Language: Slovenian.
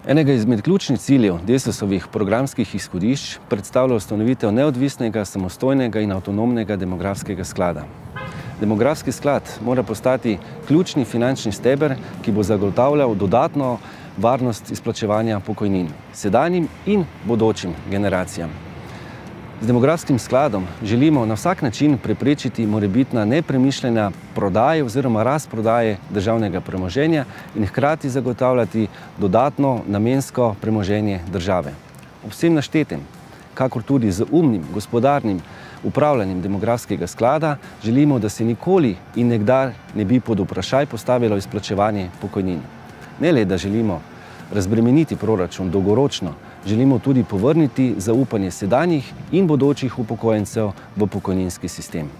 Enega izmed ključnih ciljev Desusovih programskih izhodišč predstavlja ustanovitev neodvisnega, samostojnega in avtonomnega demografskega sklada. Demografski sklad mora postati ključni finančni steber, ki bo zagotavljal dodatno varnost izplačevanja pokojnin sedanjim in bodočim generacijam. Z demografskim skladom želimo na vsak način preprečiti morebitna nepremišljena prodaja oziroma razprodaje državnega premoženja in hkrati zagotavljati dodatno namensko premoženje države. Ob vsem naštetem, kakor tudi z umnim, gospodarnim upravljanjem demografskega sklada, želimo, da se nikoli in nikdar ne bi pod vprašaj postavilo izplačevanje pokojnin. Ne le, da želimo razbremeniti proračun dolgoročno, želimo tudi povrniti zaupanje sedanjih in bodočih upokojencev v pokojninski sistem.